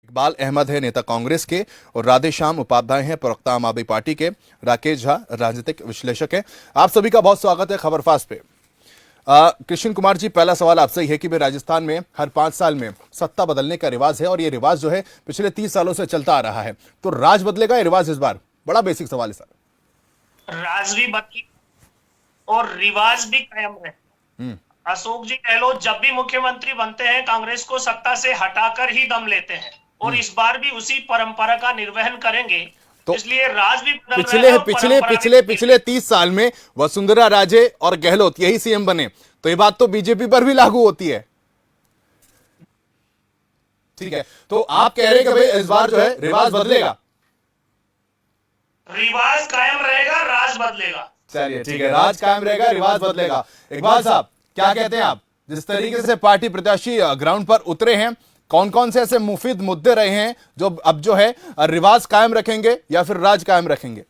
इकबाल अहमद है नेता कांग्रेस के और राधेश्याम उपाध्याय हैं प्रवक्ता आम आदमी पार्टी के। राकेश झा राजनीतिक विश्लेषक हैं। आप सभी का बहुत स्वागत है खबरफास्ट पे। कृष्ण कुमार जी, पहला सवाल आपसे ही है कि भाई राजस्थान में हर 5 साल में सत्ता बदलने का रिवाज है और ये रिवाज जो है पिछले 30 सालों से चलता आ रहा है, तो राज बदलेगा या रिवाज? इस बार बड़ा बेसिक सवाल है सर। राज भी बदली और रिवाज भी कायम रहे। अशोक जी गहलोत जब भी मुख्यमंत्री बनते हैं कांग्रेस को सत्ता से हटाकर ही दम लेते हैं और इस बार भी उसी परंपरा का निर्वहन करेंगे। तो इसलिए राज भी बदल पिछले पिछले पिछले पिछले 30 साल में वसुंधरा राजे और गहलोत यही सीएम बने, तो ये बात तो बीजेपी पर भी लागू होती है। ठीक है, तो आप कह रहे हैं कि भाई इस बार जो है रिवाज बदलेगा? रिवाज कायम रहेगा, राज बदलेगा। चलिए ठीक है, राज कायम रहेगा, रिवाज बदलेगा। इकबाल साहब क्या कहते हैं आप? जिस तरीके से पार्टी प्रत्याशी ग्राउंड पर उतरे हैं, कौन कौन से ऐसे मुफीद मुद्दे रहे हैं जो अब जो है रिवाज कायम रखेंगे या फिर राज कायम रखेंगे?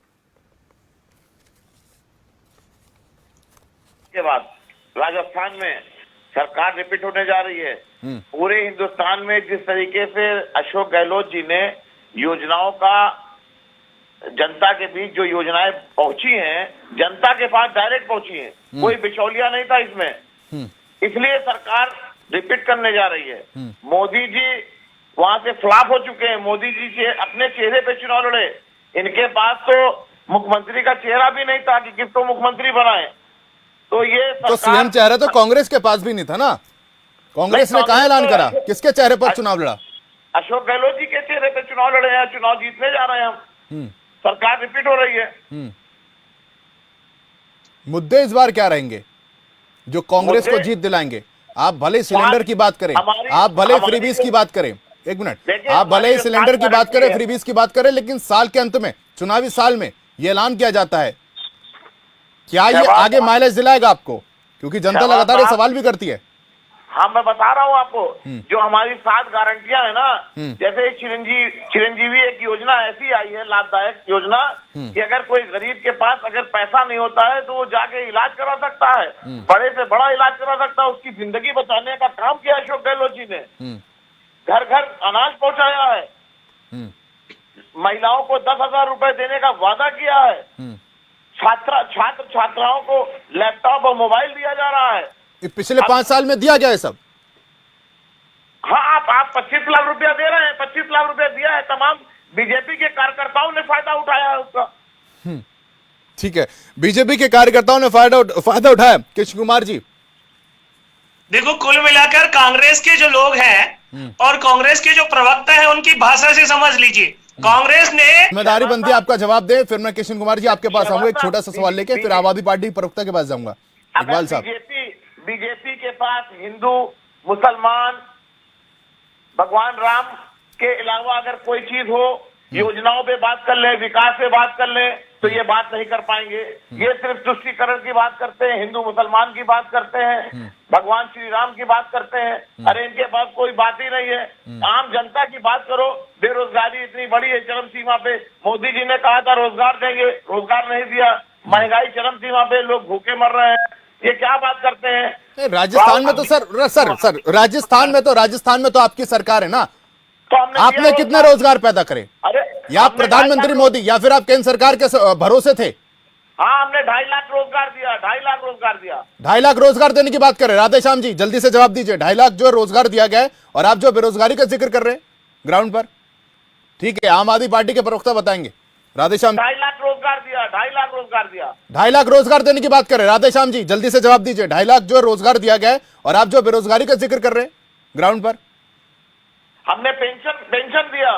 के बाद राजस्थान में सरकार रिपीट होने जा रही है। पूरे हिंदुस्तान में जिस तरीके से अशोक गहलोत जी ने योजनाओं का जनता के बीच जो योजनाएं पहुंची हैं, जनता के पास डायरेक्ट पहुंची हैं, कोई बिचौलिया नहीं था इसमें, इसलिए सरकार रिपीट करने जा रही है। मोदी जी वहां से फ्लॉप हो चुके हैं। मोदी जी से अपने चेहरे पे चुनाव लड़े, इनके पास तो मुख्यमंत्री का चेहरा भी नहीं था कि किसको मुख्यमंत्री बनाए। तो ये तो सीएम चेहरा तो कांग्रेस के पास भी नहीं था ना। कांग्रेस ने कहा ऐलान करा, किसके चेहरे पर चुनाव लड़ा? अशोक गहलोत जी के चेहरे पे चुनाव लड़े हैं, चुनाव जीतने जा रहे हैं हम। सरकार रिपीट हो रही है। मुद्दे इस बार क्या रहेंगे जो कांग्रेस को जीत दिलाएंगे? आप भले सिलेंडर की बात करें, आप भले फ्रीबीज की बात करें, एक मिनट, आप भले ही सिलेंडर की बात करें, फ्रीबीज की बात करें, लेकिन साल के अंत में, चुनावी साल में ये ऐलान किया जाता है, क्या ये आगे माइलेज दिलाएगा आपको? क्योंकि जनता लगातार ये सवाल भी करती है। हाँ, मैं बता रहा हूँ आपको, जो हमारी 7 गारंटियां है ना, जैसे चिरंजीवी एक योजना ऐसी आई है, लाभदायक योजना, कि अगर कोई गरीब के पास अगर पैसा नहीं होता है तो वो जाके इलाज करा सकता है, बड़े से बड़ा इलाज करा सकता है। उसकी जिंदगी बचाने का काम किया अशोक गहलोत जी ने। घर घर अनाज पहुंचाया है, महिलाओं को 10,000 रुपए देने का वादा किया है, छात्र छात्राओं को लैपटॉप और मोबाइल दिया जा रहा है। पिछले 5 साल में दिया गया है सब। हाँ, आप 25 लाख रुपया दे रहे हैं, 25 लाख रुपया दिया है, तमाम बीजेपी के कार्यकर्ताओं ने फायदा उठाया है उसका। ठीक है, बीजेपी के कार्यकर्ताओं ने फायदा उठाया। कृष्ण कुमार जी, देखो, कुल मिलाकर कांग्रेस के जो लोग हैं और कांग्रेस के जो प्रवक्ता हैं उनकी भाषा से समझ लीजिए, कांग्रेस ने जिम्मेदारी बनती है आपका जवाब दे, फिर मैं कृष्ण कुमार जी आपके पास आऊंगा एक छोटा सा सवाल लेके, फिर आम आदमी पार्टी प्रवक्ता के पास जाऊंगा। इकबाल साहब, बीजेपी के पास हिंदू, मुसलमान, भगवान राम के अलावा अगर कोई चीज हो, योजनाओं पे बात कर ले, विकास पे बात कर ले, तो ये बात नहीं कर पाएंगे। ये सिर्फ तुष्टीकरण की बात करते हैं, हिंदू मुसलमान की बात करते हैं, भगवान श्री राम की बात करते हैं। अरे इनके पास कोई बात ही नहीं है। आम जनता की बात करो, बेरोजगारी इतनी बड़ी है चरम सीमा पे, मोदी जी ने कहा था रोजगार देंगे, रोजगार नहीं दिया, महंगाई चरम सीमा पे, लोग भूखे मर रहे हैं, ये क्या बात करते हैं? राजस्थान में तो सर राजस्थान में तो आपकी सरकार है ना, तो आपने कितने रोजगार पैदा करे? अरे या प्रधानमंत्री मोदी या फिर आप केंद्र सरकार के भरोसे थे? हाँ, हमने 2.5 लाख रोजगार दिया, 2.5 लाख रोजगार दिया। 2.5 लाख रोजगार देने की बात कर रहे हैं राधेश्याम जी, जल्दी से जवाब दीजिए। 2.5 लाख जो रोजगार दिया गया है और आप जो बेरोजगारी का जिक्र कर रहे हैं ग्राउंड पर, ठीक है, आम आदमी पार्टी के प्रवक्ता बताएंगे। राधेश्याम, 2.5 लाख रोजगार दिया, 2.5 लाख रोजगार दिया। 2.5 लाख रोजगार देने की बात कर रहे हैं राधेश्याम जी, जल्दी से जवाब दीजिए। 2.5 लाख जो रोजगार दिया गया है और आप जो बेरोजगारी का जिक्र कर रहे हैं ग्राउंड पर, हमने पेंशन दिया।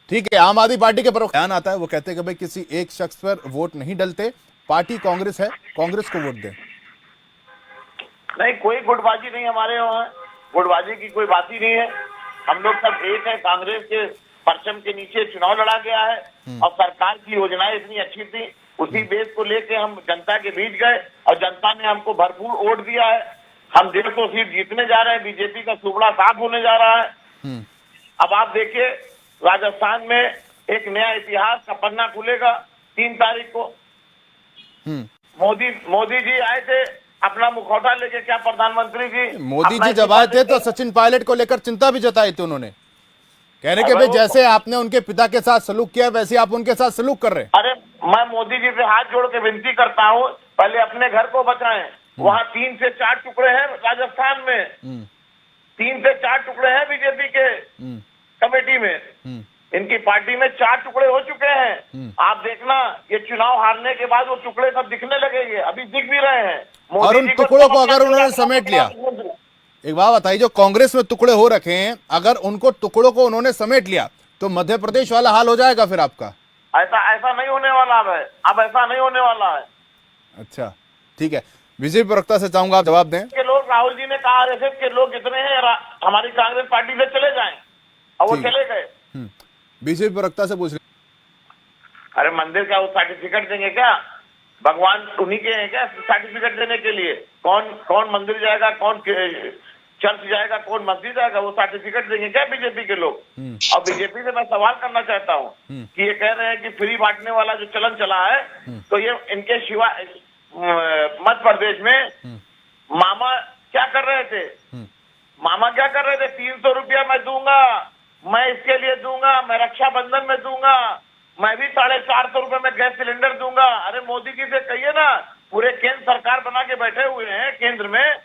ठीक है, आम आदमी पार्टी के प्रवक्ता ध्यान आता है, वो कहते हैं कि भाई किसी एक शख्स पर वोट नहीं डलते, पार्टी कांग्रेस है, कांग्रेस को वोट दें। नहीं, कोई गुटबाजी नहीं हमारे वहाँ, गुटबाजी की कोई बात ही नहीं है। हम लोग सब एक है, कांग्रेस के परचम के नीचे चुनाव लड़ा गया है और सरकार की योजनाएं इतनी अच्छी थी, उसी बेस को लेके हम जनता के बीच गए और जनता ने हमको भरपूर वोट दिया है। हम 150 सीट जीतने जा रहे हैं, बीजेपी का सुबड़ा साफ होने जा रहा है। अब आप देखिए, राजस्थान में एक नया इतिहास का पन्ना खुलेगा 3 तारीख को। मोदी जी आए थे अपना मुखौटा लेके, क्या प्रधानमंत्री जी? मोदी जी जब आए थे तो सचिन पायलट को लेकर चिंता भी जताई थी उन्होंने। कहने के भाई जैसे आपने उनके पिता के साथ सलूक किया वैसे आप उनके साथ सलूक कर रहे हैं। अरे मैं मोदी जी से हाथ जोड़ के विनती करता हूँ, पहले अपने घर को बचाएं। वहाँ 3 से 4 टुकड़े हैं राजस्थान में, 3 से 4 टुकड़े हैं बीजेपी के कमेटी में, इनकी पार्टी में 4 टुकड़े हो चुके हैं। आप देखना ये चुनाव हारने के बाद वो टुकड़े सब दिखने लगेंगे, अभी दिख भी रहे हैं। और मोदी उन जी टुकड़ों को अगर उन्होंने समेट लिया, एक बात बताइए, जो कांग्रेस में टुकड़े हो रखे हैं अगर उनको टुकड़ों को उन्होंने समेट लिया तो मध्य प्रदेश वाला हाल हो जाएगा फिर आपका। ऐसा नहीं होने वाला है, अब ऐसा नहीं होने वाला है। अच्छा ठीक है, बीजेपी प्रवक्ता से चाहूंगा आप जवाब दें। के लोग, राहुल जी ने कहा आरएसएस के लोग जितने हैं हमारी कांग्रेस पार्टी से चले जाएं, और वो ठीक है। चले गए। बीजेपी प्रवक्ता से पूछ रहे। अरे मंदिर क्या वो सर्टिफिकेट देंगे क्या? भगवान उन्हीं के हैं क्या सर्टिफिकेट देने के लिए? कौन मंदिर जाएगा, कौन चर्च जाएगा, कौन मस्जिद जाएगा? वो सर्टिफिकेट देंगे क्या बीजेपी के लोग? और बीजेपी से मैं सवाल करना चाहता हूँ कि ये कह रहे हैं कि फ्री बांटने वाला जो चलन चला है, तो ये इनके सिवा मध्य प्रदेश में मामा क्या कर रहे थे? मामा क्या कर रहे थे? 300 रुपया मैं दूंगा, मैं इसके लिए दूंगा, मैं रक्षाबंधन में दूंगा, मैं भी 450 रुपए में गैस सिलेंडर दूंगा। अरे मोदी जी से कहिए ना, पूरे केंद्र सरकार बना के बैठे हुए हैं केंद्र में,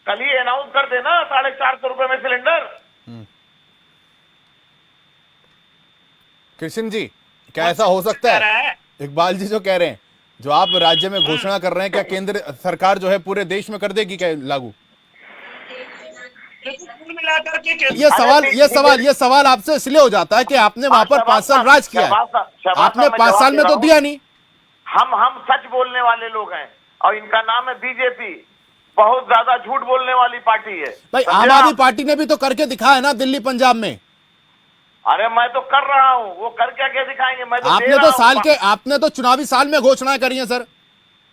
कल ही अनाउंस कर देना 450 रुपए में सिलेंडर। कृष्ण जी क्या ऐसा हो सकता है? इकबाल जी जो कह रहे हैं, जो आप राज्य में घोषणा कर रहे हैं, क्या केंद्र सरकार जो है पूरे देश में कर देगी क्या लागू? कुल मिलाकर के ये सवाल आपसे इसलिए हो जाता है कि आपने वहां पर 5 साल राज किया है, आपने 5 साल में तो दिया नहीं। हम सच बोलने वाले लोग हैं और इनका नाम है बीजेपी, बहुत ज्यादा झूठ बोलने वाली पार्टी है भाई। आम आदमी पार्टी ने भी तो करके दिखाया है ना दिल्ली पंजाब में। अरे मैं तो कर रहा हूँ, वो कर क्या दिखाएंगे? मैं तो आपने तो चुनावी साल में घोषणाएं करी है सर।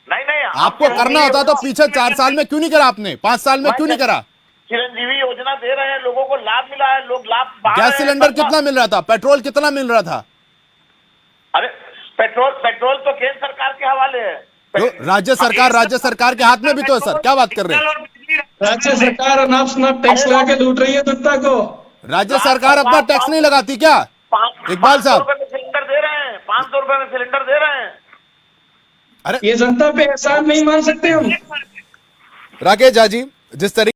नहीं आपको करना होता तो पीछे 4 साल में क्यों नहीं करा आपने? 5 साल में क्यों नहीं करा? चिरंजीवी योजना दे रहे हैं, लोगों को लाभ मिला है, लोग लाभ पा रहे हैं। गैस सिलेंडर कितना मिल रहा था? पेट्रोल कितना मिल रहा था? अरे पेट्रोल तो केंद्र सरकार के हवाले है, तो राज्य सरकार के हाथ में भी तो है सर। क्या बात कर रहे हैं? राज्य सरकार अनाप शनाप टैक्स लगा के लूट रही है जनता को। राज्य सरकार अपना टैक्स नहीं लगाती क्या? इकबाल साहब, 500 रुपए में सिलेंडर दे रहे हैं, 500 रुपए में सिलेंडर दे रहे हैं। अरे ये जनता पे एहसान नहीं मान सकते हम। राकेश झा जी, जिस तरीके